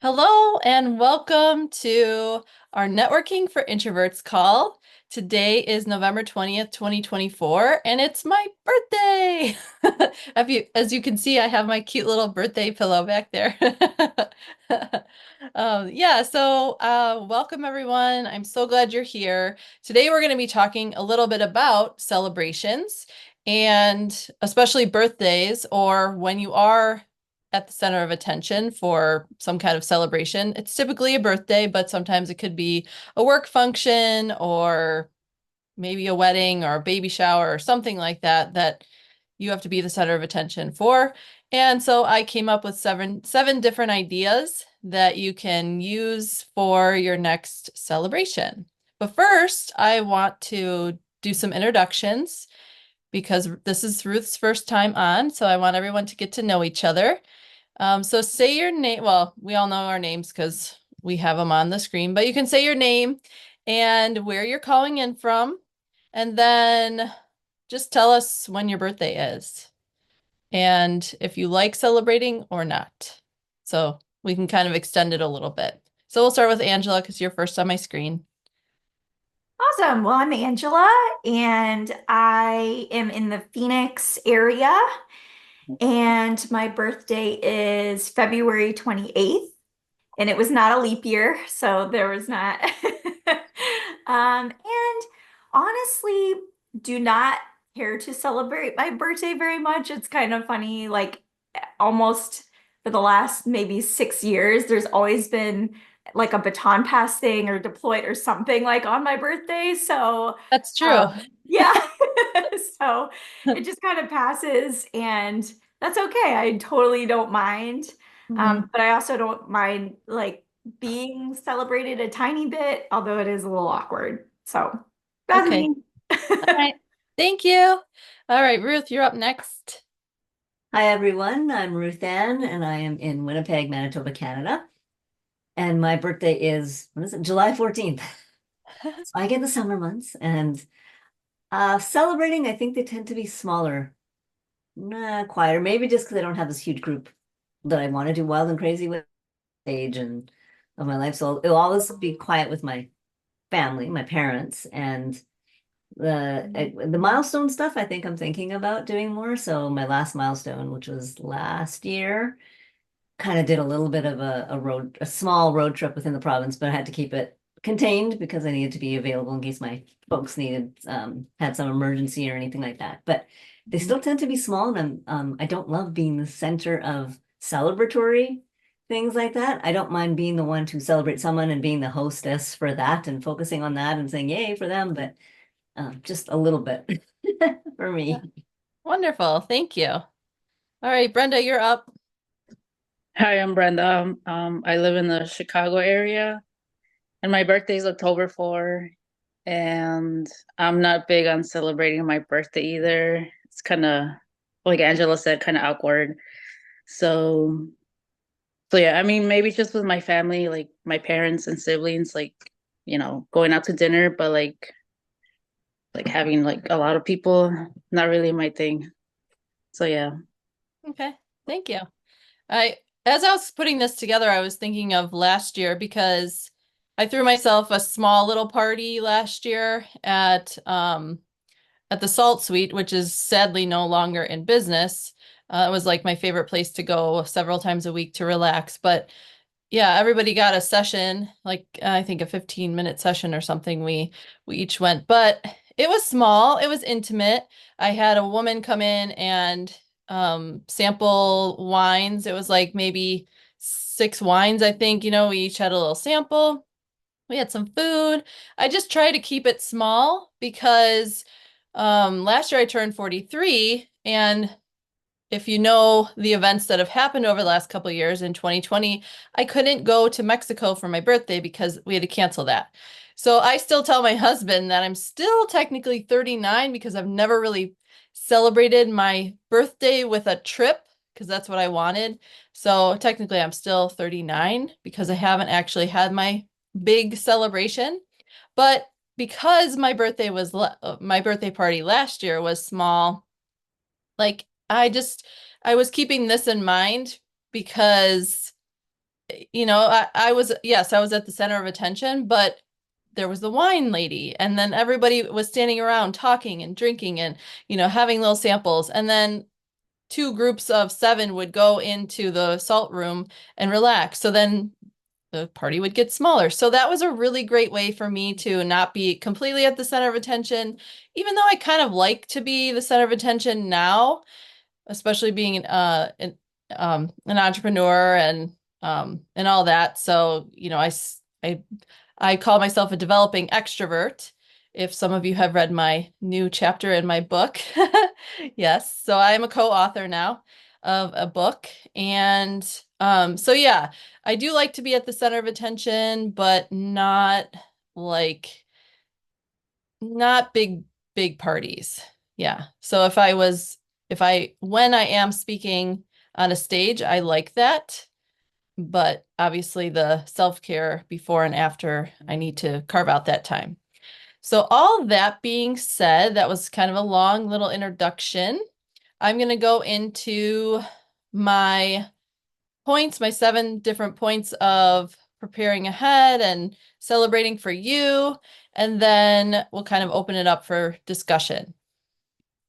Hello and welcome to our Networking for Introverts call. Today is November 20th, 2024, and it's my birthday. As you can see, I have my cute little birthday pillow back there. Welcome everyone. I'm so glad you're here. Today we're going to be talking a little bit about celebrations and especially birthdays or when you are at the center of attention for some kind of celebration. It's typically a birthday, but sometimes it could be a work function or maybe a wedding or a baby shower or something like that that you have to be the center of attention for. And so I came up with seven different ideas that you can use for your next celebration. But first, I want to do some introductions because this is Ruth's first time on, so I want everyone to get to know each other. So say your name. Well, we all know our names because we have them on the screen, but you can say your name and where you're calling in from, and then just tell us when your birthday is and if you like celebrating or not. So we can kind of extend it a little bit. So we'll start with Angela because you're first on my screen. Awesome. Well, I'm Angela and I am in the Phoenix area and my birthday is February 28th and it was not a leap year, so there was not. And honestly, do not care to celebrate my birthday very much. It's kind of funny, like almost for the last maybe 6 years, there's always been like a baton pass thing or deployed or something like on my birthday. So, That's true. yeah. So it just kind of passes and that's okay. I totally don't mind. Mhm. But I also don't mind like being celebrated a tiny bit, although it is a little awkward. So that's Okay. me. All right. Thank you. All right, Ruth, you're up next. Hi everyone, I'm Ruth Ann and I am in Winnipeg, Manitoba, Canada. And my birthday is, what is it, July 14th. So I get the summer months and celebrating, I think they tend to be smaller, quieter, maybe just because I don't have this huge group that I want to do wild and crazy with age and of my life. So it'll always be quiet with my family, my parents, and the milestone stuff I think I'm thinking about doing more. So my last milestone, which was last year, kind of did a little bit of a small road trip within the province, but I had to keep it contained because I needed to be available in case my folks had some emergency or anything like that. But they still tend to be small, and I don't love being the center of celebratory things like that. I don't mind being the one to celebrate someone and being the hostess for that and focusing on that and saying yay for them, but just a little bit for Yeah. me. Wonderful. Thank you. All right, Brenda, you're up. Hi, I'm Brenda. I live in the Chicago area, and my birthday is October 4, and I'm not big on celebrating my birthday either. It's kind of, like Angela said, kind of awkward. So, so yeah, I mean, maybe just with my family, like my parents and siblings, like, going out to dinner, but like having like a lot of people, not really my thing. So yeah. Okay, thank you. As I was putting this together, I was thinking of last year because I threw myself a small little party last year at the Salt Suite, which is sadly no longer in business. It was like my favorite place to go several times a week to relax. But yeah, everybody got a session, like I think a 15-minute session or something. We each went, but it was small, it was intimate. I had a woman come in and sample wines. It was like maybe 6 wines, I think. We each had a little sample. We had some food. I just try to keep it small because last year I turned 43, and if you know the events that have happened over the last couple of years in 2020, I couldn't go to Mexico for my birthday because we had to cancel that. So I still tell my husband that I'm still technically 39 because I've never really celebrated my birthday with a trip because that's what I wanted. So technically I'm still 39 because I haven't actually had my big celebration. But because my birthday party last year was small, like I was keeping this in mind because I was, yes, I was at the center of attention, but there was the wine lady, and then everybody was standing around talking and drinking and, having little samples. And then two groups of seven would go into the salt room and relax. So then the party would get smaller. So that was a really great way for me to not be completely at the center of attention, even though I kind of like to be the center of attention now, especially being an entrepreneur and all that. So, I call myself a developing extrovert. If some of you have read my new chapter in my book. Yes. So I am a co-author now of a book. And so yeah, I do like to be at the center of attention, but like not big parties. Yeah. So when I am speaking on a stage, I like that. But obviously the self-care before and after, I need to carve out that time. So all that being said, that was kind of a long little introduction. I'm going to go into my points, my 7 different points of preparing ahead and celebrating for you. And then we'll kind of open it up for discussion.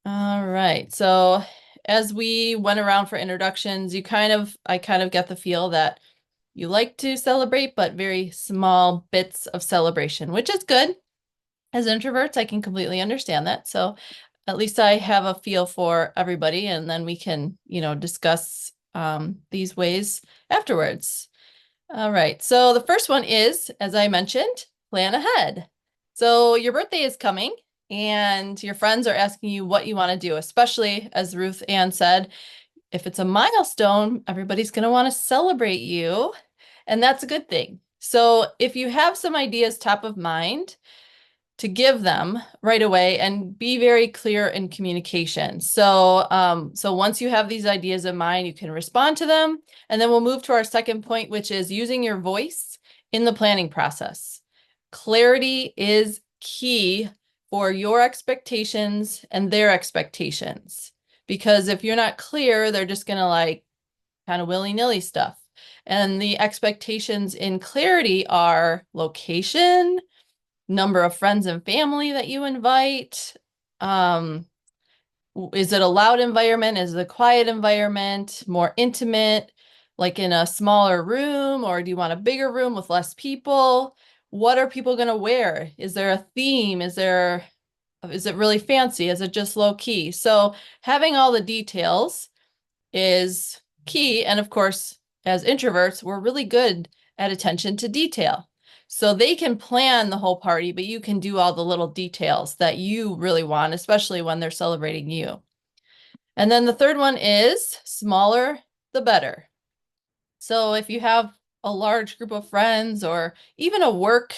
All right. So as we went around for introductions, I kind of get the feel that you like to celebrate, but very small bits of celebration, which is good. As introverts, I can completely understand that. So at least I have a feel for everybody, and then we can, discuss these ways afterwards. All right. So the first one is, as I mentioned, plan ahead. So your birthday is coming and your friends are asking you what you want to do, especially as Ruth Ann said, if it's a milestone, everybody's going to want to celebrate you, and that's a good thing. So if you have some ideas top of mind, to give them right away and be very clear in communication. So once you have these ideas in mind, you can respond to them. And then we'll move to our second point, which is using your voice in the planning process. Clarity is key for your expectations and their expectations. Because if you're not clear, they're just going to like kind of willy-nilly stuff. And the expectations in clarity are location, number of friends and family that you invite. Is it a loud environment? Is it a quiet environment? More intimate, like in a smaller room? Or do you want a bigger room with less people? What are people going to wear? Is there a theme? Is it really fancy? Is it just low key? So having all the details is key. And of course, as introverts, we're really good at attention to detail. So they can plan the whole party, but you can do all the little details that you really want, especially when they're celebrating you. And then the third one is smaller, the better. So if you have a large group of friends or even a work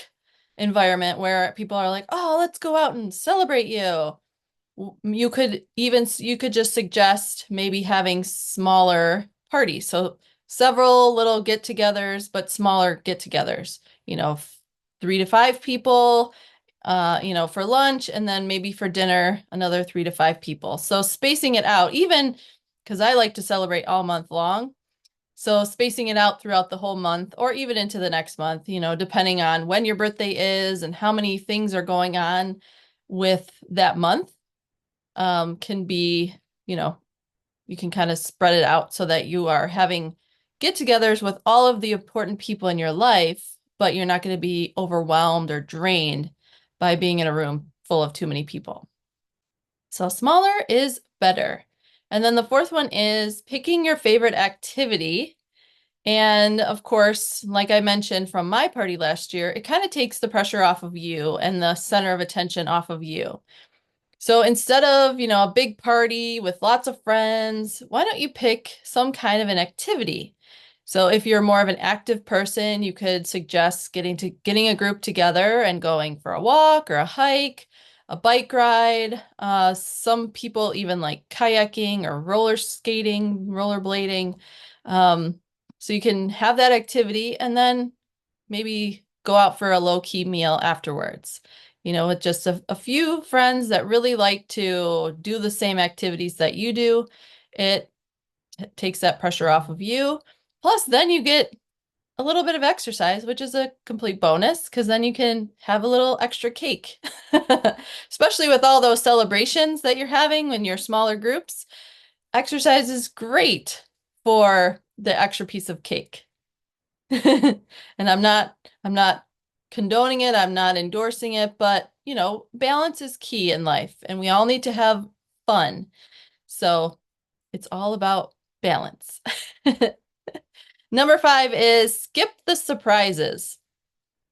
environment where people are like, oh, let's go out and celebrate you. You could just suggest maybe having smaller parties. So several little get-togethers, but smaller get-togethers, 3 to 5 people, for lunch, and then maybe for dinner, another 3 to 5 people. So spacing it out, even because I like to celebrate all month long. So spacing it out throughout the whole month or even into the next month, depending on when your birthday is and how many things are going on with that month, can be, you can kind of spread it out so that you are having get-togethers with all of the important people in your life, but you're not going to be overwhelmed or drained by being in a room full of too many people. So smaller is better. And then the fourth one is picking your favorite activity. And of course, like I mentioned from my party last year, it kind of takes the pressure off of you and the center of attention off of you. So instead of, a big party with lots of friends, why don't you pick some kind of an activity? So if you're more of an active person, you could suggest getting a group together and going for a walk or a hike, a bike ride. Some people even like kayaking or roller skating, rollerblading. So you can have that activity and then maybe go out for a low-key meal afterwards. With just a few friends that really like to do the same activities that you do, it takes that pressure off of you. Plus, then you get a little bit of exercise, which is a complete bonus because then you can have a little extra cake, especially with all those celebrations that you're having when you're smaller groups. Exercise is great for the extra piece of cake. And I'm not condoning it, I'm not endorsing it, but balance is key in life and we all need to have fun. So it's all about balance. Number 5 is skip the surprises.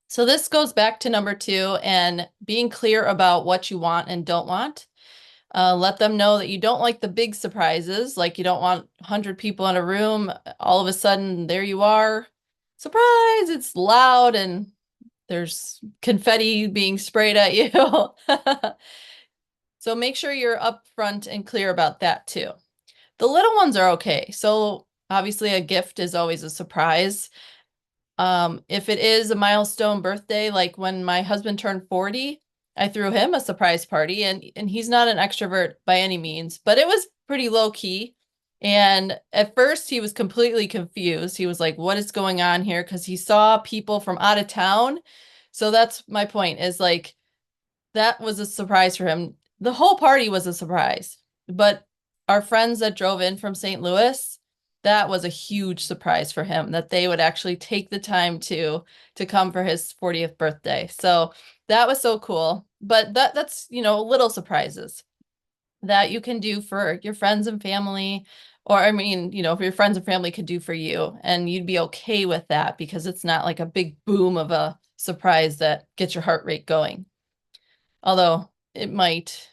So this goes back to number 2 and being clear about what you want and don't want. Let them know that you don't like the big surprises, like you don't want 100 people in a room. All of a sudden, there you are. Surprise! It's loud and there's confetti being sprayed at you. So make sure you're upfront and clear about that too. The little ones are okay. So obviously a gift is always a surprise. If it is a milestone birthday, like when my husband turned 40, I threw him a surprise party and he's not an extrovert by any means, but it was pretty low key. And at first he was completely confused. He was like, what is going on here? Because he saw people from out of town. So that's my point is like, that was a surprise for him. The whole party was a surprise, but our friends that drove in from St. Louis, that was a huge surprise for him that they would actually take the time to come for his 40th birthday. So that was so cool. But that's, little surprises that you can do for your friends and family, or I mean, if your friends and family could do for you, and you'd be okay with that because it's not like a big boom of a surprise that gets your heart rate going. Although it might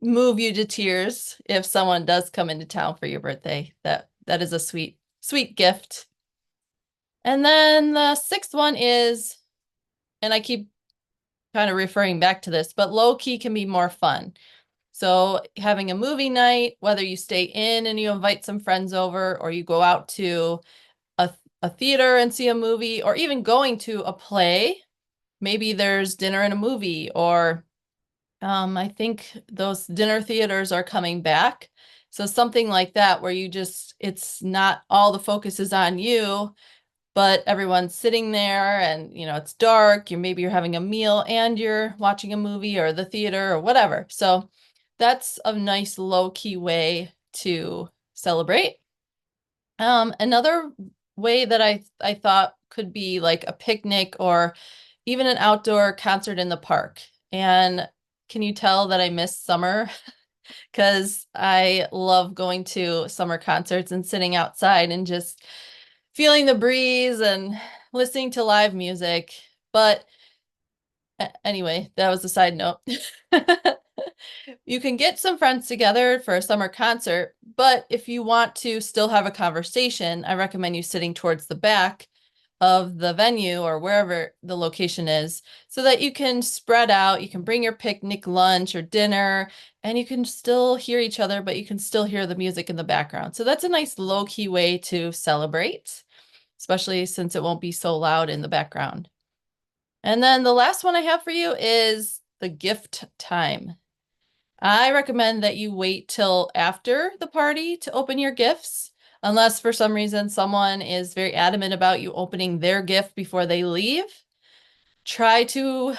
move you to tears if someone does come into town for your birthday. That is a sweet gift. And then the 6th one is, and I keep kind of referring back to this, but low key can be more fun. So having a movie night, whether you stay in and you invite some friends over, or you go out to a theater and see a movie, or even going to a play. Maybe there's dinner and a movie, or I think those dinner theaters are coming back. So something like that where it's not all the focus is on you, but everyone's sitting there and, it's dark. Maybe you're having a meal and you're watching a movie or the theater or whatever. So that's a nice low-key way to celebrate. Another way that I thought could be like a picnic or even an outdoor concert in the park. And can you tell that I miss summer? Because I love going to summer concerts and sitting outside and just feeling the breeze and listening to live music. But anyway, that was a side note. You can get some friends together for a summer concert, but if you want to still have a conversation, I recommend you sitting towards the back of the venue or wherever the location is so that you can spread out. You can bring your picnic lunch or dinner and you can still hear each other, but you can still hear the music in the background. So that's a nice low-key way to celebrate, especially since it won't be so loud in the background. And then the last one I have for you is the gift time. I recommend that you wait till after the party to open your gifts, unless for some reason someone is very adamant about you opening their gift before they leave. Try to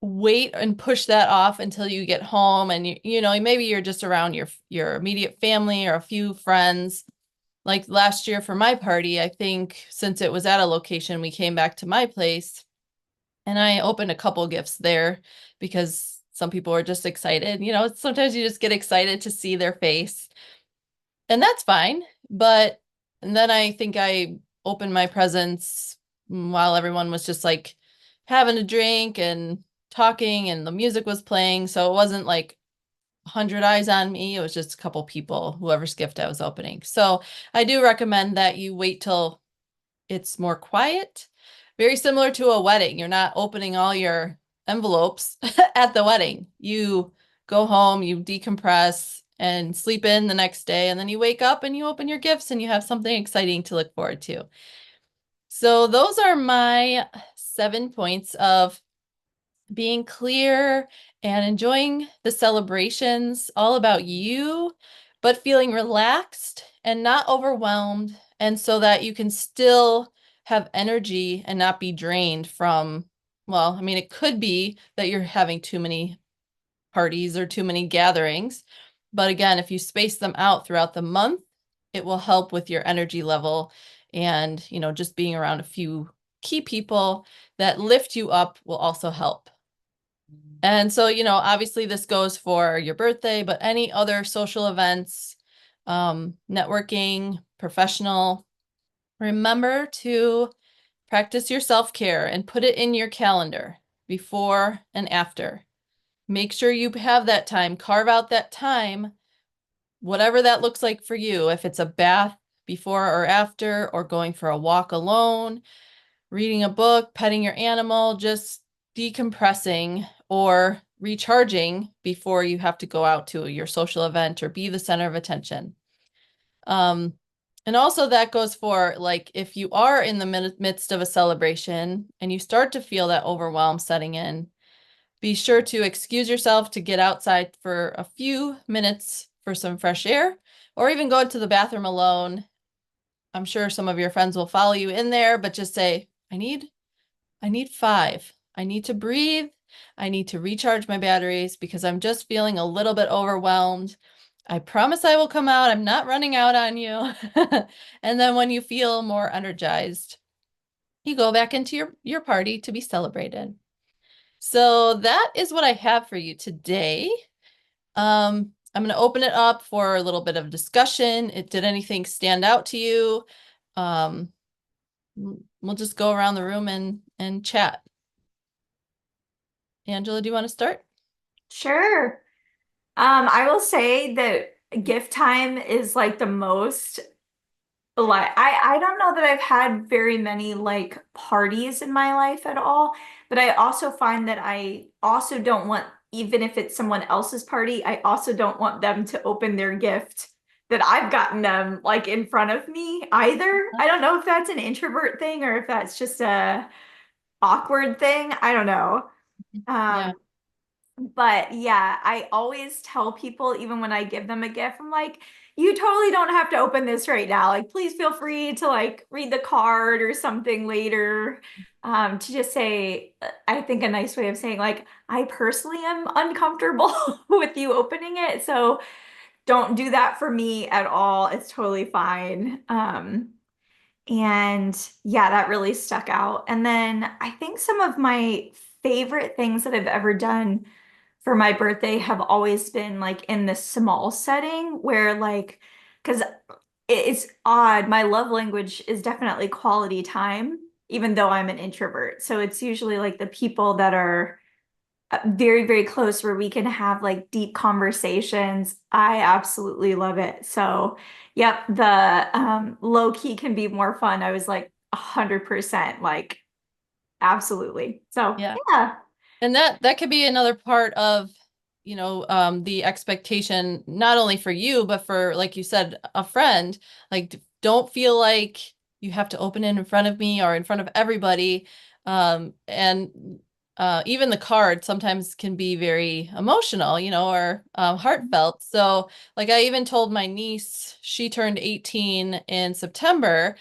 wait and push that off until you get home and maybe you're just around your immediate family or a few friends. Like last year for my party, I think since it was at a location, we came back to my place and I opened a couple gifts there because some people are just excited. Sometimes you just get excited to see their face. And that's fine. And then I think I opened my presents while everyone was just like having a drink and talking and the music was playing. So it wasn't like 100 eyes on me. It was just a couple people, whoever's gift I was opening. So I do recommend that you wait till it's more quiet. Very similar to a wedding. You're not opening all your envelopes at the wedding. You go home, you decompress and sleep in the next day, and then you wake up and you open your gifts and you have something exciting to look forward to. So those are my 7 points of being clear and enjoying the celebrations, all about you, but feeling relaxed and not overwhelmed, and so that you can still have energy and not be drained from, well, I mean, it could be that you're having too many parties or too many gatherings. But again, if you space them out throughout the month, it will help with your energy level. And, just being around a few key people that lift you up will also help. And so, obviously this goes for your birthday, but any other social events, networking, professional, remember to practice your self-care and put it in your calendar before and after. Make sure you have that time, carve out that time, whatever that looks like for you. If it's a bath before or after, or going for a walk alone, reading a book, petting your animal, just decompressing or recharging before you have to go out to your social event or be the center of attention. And also that goes for like if you are in the midst of a celebration and you start to feel that overwhelm setting in, be sure to excuse yourself to get outside for a few minutes for some fresh air, or even go to the bathroom alone. I'm sure some of your friends will follow you in there, but just say, I need 5. I need to breathe. I need to recharge my batteries because I'm just feeling a little bit overwhelmed. I promise I will come out. I'm not running out on you. And then when you feel more energized, you go back into your party to be celebrated. So that is what I have for you today. I'm going to open it up for a little bit of discussion. Did anything stand out to you? We'll just go around the room and chat. Angela, do you want to start? Sure. I will say that gift time is like the most like I don't know that I've had very many like parties in my life at all, but I also find that I also don't want, even if it's someone else's party, I also don't want them to open their gift that I've gotten them like in front of me either. I don't know if that's an introvert thing or if that's just a awkward thing. I don't know. Yeah. Um, but yeah, I always tell people, even when I give them a gift, I'm like, you totally don't have to open this right now. Like, please feel free to like read the card or something later. To just say, I think a nice way of saying, like, I personally am uncomfortable with you opening it. So don't do that for me at all. It's totally fine. And yeah, that really stuck out. And then I think some of my favorite things that I've ever done for my birthday have always been like in this small setting where like, because it's odd, my love language is definitely quality time, even though I'm an introvert. So it's usually like the people that are very, very close where we can have like deep conversations. I absolutely love it. So, yep, the low key can be more fun. I was like 100% like absolutely. So, Yeah. yeah. And that could be another part of, the expectation, not only for you, but for, like you said, a friend. Like, don't feel like you have to open it in front of me or in front of everybody. And even the card sometimes can be very emotional, or heartfelt. So, like, I even told my niece, she turned 18 in September.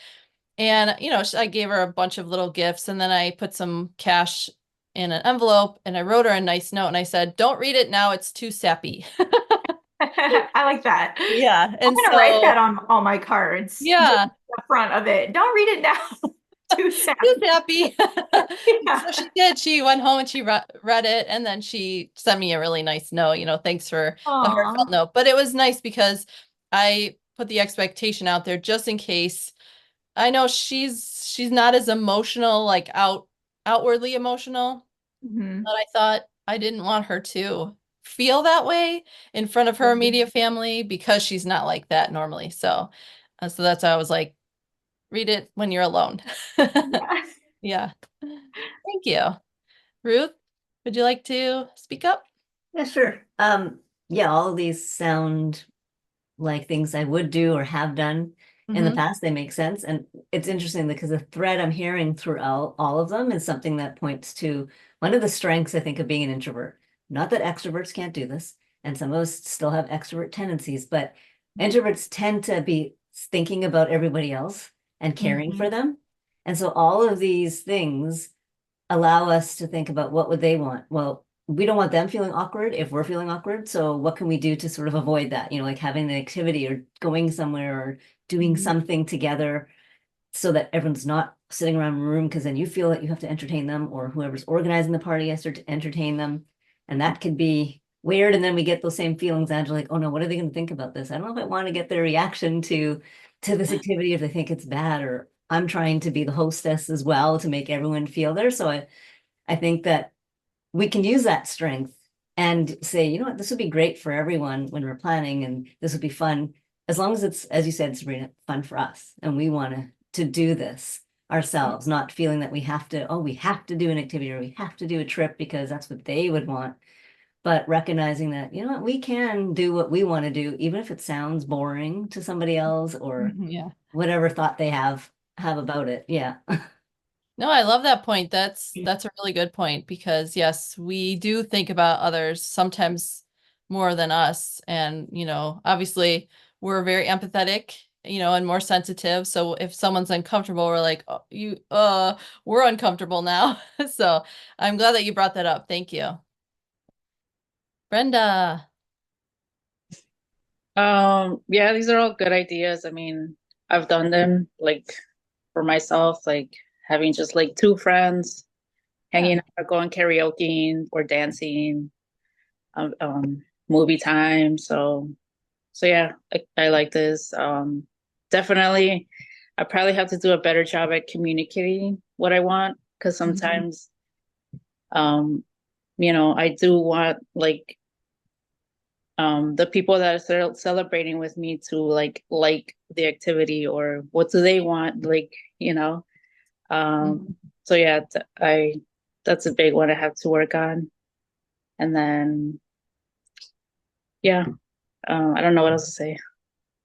And, I gave her a bunch of little gifts, and then I put some cash in an envelope and I wrote her a nice note and I said, don't read it now, it's too sappy. I like that. Yeah. I'm And gonna write so, that on all my cards, just yeah, the front of it. Don't read it now. Too sad. too sappy. So Yeah. she did. She went home and she read it, and then she sent me a really nice note, thanks for the heartfelt Aw. note. But it was nice because I put the expectation out there just in case. I know she's not as emotional, like outwardly emotional. Mhm. But I thought I didn't want her to feel that way in front of her immediate family because she's not like that normally. So that's why I was like, read it when you're alone. Yeah. Yeah. Thank you. Ruth, would you like to speak up? Yeah, sure. Yeah, all of these sound like things I would do or have done in the Mm-hmm. past. They make sense. And it's interesting because the thread I'm hearing throughout all of them is something that points to one of the strengths, I think, of being an introvert. Not that extroverts can't do this, and some of us still have extrovert tendencies, but introverts tend to be thinking about everybody else and caring Mm-hmm. for them. And so all of these things allow us to think about what would they want. Well, we don't want them feeling awkward if we're feeling awkward. So what can we do to sort of avoid that? You know, like having an activity or going somewhere or doing Mhm. something together so that everyone's not sitting around a room because then you feel that you have to entertain them or whoever's organizing the party has to entertain them. And that could be weird. And then we get those same feelings, Angela, like, oh no, what are they going to think about this? I don't know if I want to get their reaction to this activity if they think it's bad, or I'm trying to be the hostess as well to make everyone feel there. So I think that we can use that strength and say, you know what, this would be great for everyone when we're planning, and this would be fun as long as it's, as you said, Sabrina, fun for us, and we want to do this ourselves, not feeling that we have to, oh, we have to do an activity or we have to do a trip because that's what they would want, but recognizing that, you know what, we can do what we want to do, even if it sounds boring to somebody else or Yeah. whatever thought they have about it. Yeah. No, I love that point. That's a really good point because yes, we do think about others sometimes more than us. And, obviously we're very empathetic, and more sensitive. So if someone's uncomfortable, we're like, oh, we're uncomfortable now. So I'm glad that you brought that up. Thank you. Brenda. Yeah, these are all good ideas. I mean, I've done them like for myself, like having just like two friends Yeah. hanging out, going karaoke or dancing, um, um, movie time. So yeah, I like this. Definitely, I probably have to do a better job at communicating what I want because Mhm. sometimes, um, I do want like the people that are celebrating with me to like the activity or what do they want, like, you know. Mhm. So yeah, that's a big one I have to work on. And then yeah, I don't know what else to say.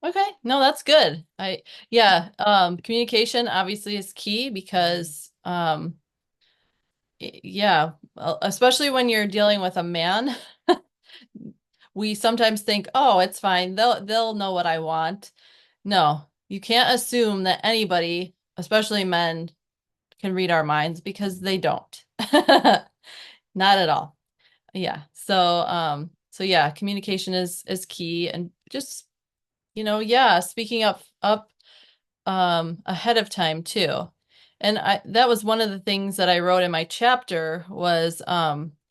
Okay. No, that's good. Yeah, communication obviously is key because, yeah, especially when you're dealing with a man, we sometimes think, oh, it's fine. They'll know what I want. No, you can't assume that anybody, especially men, can read our minds because they don't. Not at all. Yeah. So yeah, communication is key and just, yeah, speaking up ahead of time too. And that was one of the things that I wrote in my chapter was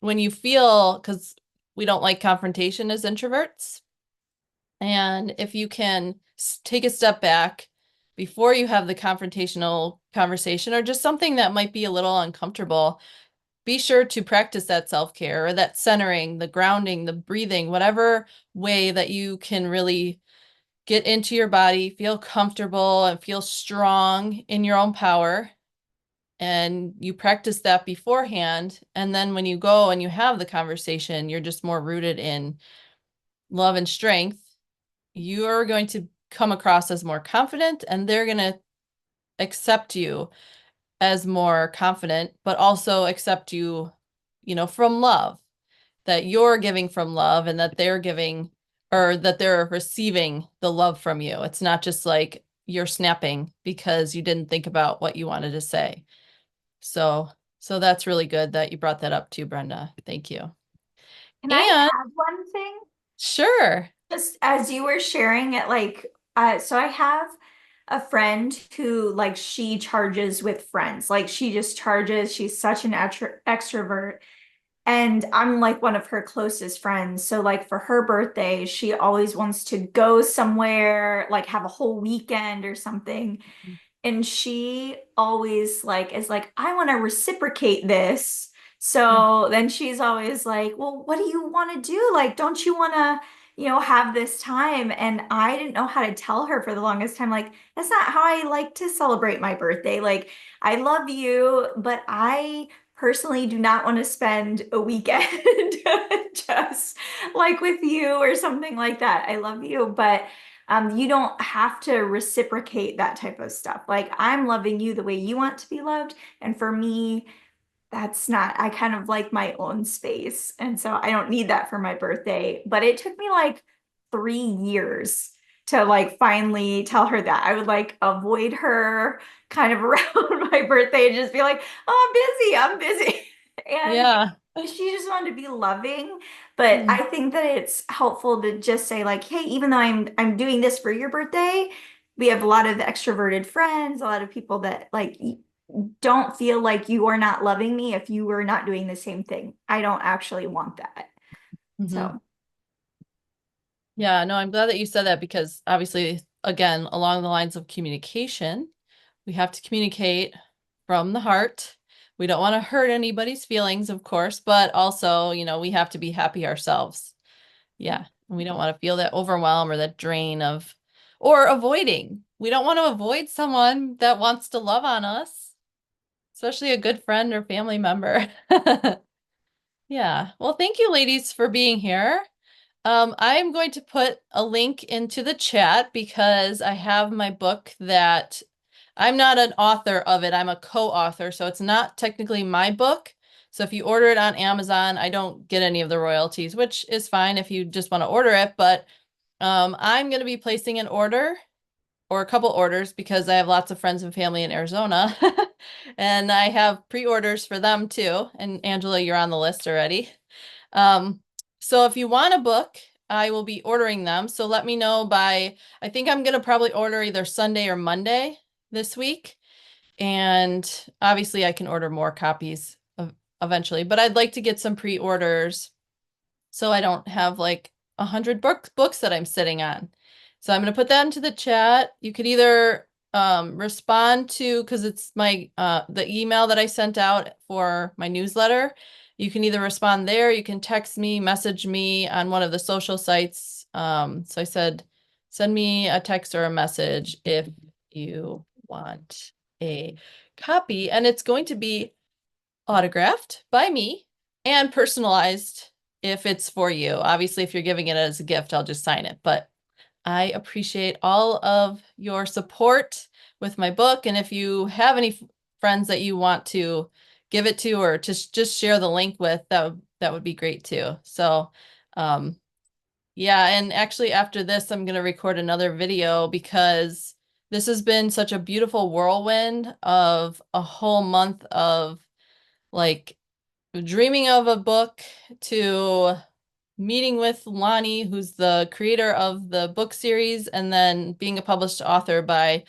when you feel, because we don't like confrontation as introverts. And if you can take a step back before you have the confrontational conversation or just something that might be a little uncomfortable, be sure to practice that self-care or that centering, the grounding, the breathing, whatever way that you can really get into your body, feel comfortable and feel strong in your own power. And you practice that beforehand. And then when you go and you have the conversation, you're just more rooted in love and strength. You're going to come across as more confident and they're going to accept you as more confident, but also accept you, from love, that you're giving from love and that they're giving or that they're receiving the love from you. It's not just like you're snapping because you didn't think about what you wanted to say. So, so that's really good that you brought that up too, Brenda. Thank you. Can I And add one thing? sure. Just as you were sharing it, like, so I have a friend who, like, she charges with friends. Like, she just charges. She's such an extrovert. And I'm like one of her closest friends. So, like, for her birthday, she always wants to go somewhere, like, have a whole weekend or something. And she always like is like, I want to reciprocate this. So then she's always like, well, what do you want to do? Like, don't you want to, have this time? And I didn't know how to tell her for the longest time, like, that's not how I like to celebrate my birthday. Like, I love you, but I personally do not want to spend a weekend just like with you or something like that. I love you, but you don't have to reciprocate that type of stuff. Like, I'm loving you the way you want to be loved. And for me, that's not, I kind of like my own space. And so I don't need that for my birthday. But it took me like 3 years to like finally tell her that. I would like avoid her kind of around my birthday and just be like, oh, I'm busy. And Yeah. she just wanted to be loving. But Mm. I think that it's helpful to just say like, hey, even though I'm doing this for your birthday, we have a lot of extroverted friends, a lot of people that like don't feel like you are not loving me if you are not doing the same thing. I don't actually want that. Mhm. So, Yeah, no, I'm glad that you said that because obviously, again, along the lines of communication, we have to communicate from the heart. We don't want to hurt anybody's feelings, of course, but also, we have to be happy ourselves. Yeah. And we don't want to feel that overwhelm or that drain of, or avoiding. We don't want to avoid someone that wants to love on us, especially a good friend or family member. Yeah. Well, thank you, ladies, for being here. I'm going to put a link into the chat because I have my book that I'm not an author of it. I'm a co-author, so it's not technically my book. So if you order it on Amazon, I don't get any of the royalties, which is fine if you just want to order it. But I'm going to be placing an order or a couple orders because I have lots of friends and family in Arizona. And I have pre-orders for them too. And Angela, you're on the list already. Um, so if you want a book, I will be ordering them. So let me know by, I think I'm going to probably order either Sunday or Monday this week. And obviously I can order more copies eventually, but I'd like to get some pre-orders so I don't have like 100 books that I'm sitting on. So I'm going to put that into the chat. You could either respond to, because it's my the email that I sent out for my newsletter. You can either respond there, you can text me, message me on one of the social sites. So I said, send me a text or a message if you want a copy, and it's going to be autographed by me and personalized if it's for you. Obviously, if you're giving it as a gift, I'll just sign it. But I appreciate all of your support with my book. And if you have any friends that you want to give it to or just share the link with, that would be great too. So, yeah, and actually after this, I'm going to record another video because this has been such a beautiful whirlwind of a whole month of like dreaming of a book to meeting with Lonnie, who's the creator of the book series, and then being a published author by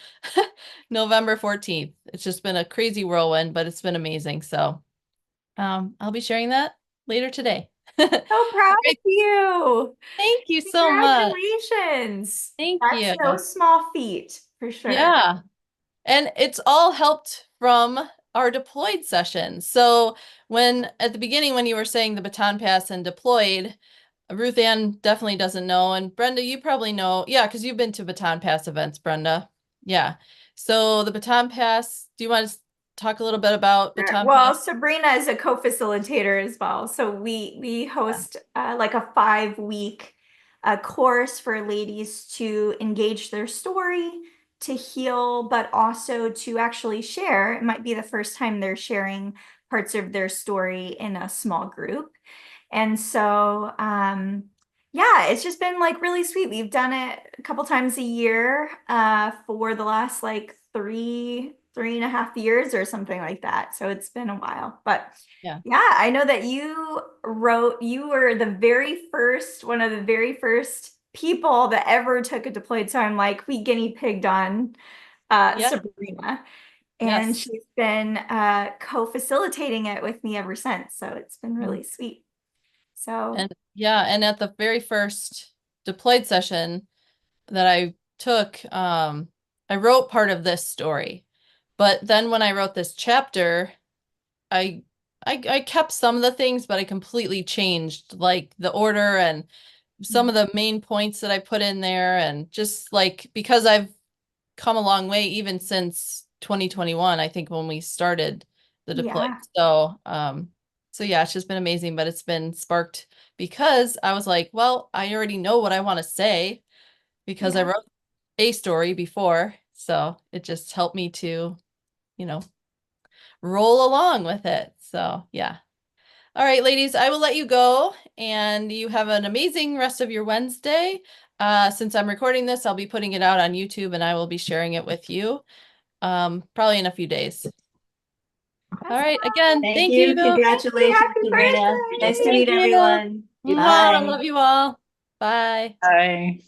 November 14th. It's just been a crazy whirlwind, but it's been amazing. So I'll be sharing that later today. so proud of Great. you. Thank you so much. Congratulations. Thank That's you. no small feat for sure. Yeah. And it's all helped from our deployed sessions. So when at the beginning, when you were saying the baton pass and deployed, Ruth Ann definitely doesn't know. And Brenda, you probably know. Yeah, because you've been to baton pass events, Brenda. Yeah. So the baton pass, do you want to talk a little bit about Sure. baton Well, pass? Sabrina is a co-facilitator as well. So we host like a 5 week course for ladies to engage their story, to heal, but also to actually share. It might be the first time they're sharing parts of their story in a small group. And so, yeah, it's just been like really sweet. We've done it a couple times a year for the last like three and a half years or something like that. So it's been a while. But Yeah. yeah, I know that you were the very first, one of the very first people that ever took a deployed. So I'm like, we guinea pigged on Yeah. Sabrina. And Yes. she's been co-facilitating it with me ever since. So it's been Mhm. really sweet. So And yeah, and at the very first deployed session that I took, I wrote part of this story. But then when I wrote this chapter, I I kept some of the things, but I completely changed like the order and some of the main points that I put in there and just like because I've come a long way even since 2021, I think when we started the deploy. yeah, So yeah, it's just been amazing, but it's been sparked because I was like, well, I already know what I want to say because I yeah. wrote a story before. So it just helped me to, you know, roll along with it. So yeah. All right, ladies, I will let you go and you have an amazing rest of your Wednesday. Since I'm recording this, I'll be putting it out on YouTube and I will be sharing it with you probably in a few days. All right, again, Thank thank you. you. Congratulations, Happy Sabrina. birthday. Nice to Thank meet you. everyone. Mwah, I Bye. love you all. Bye. Bye.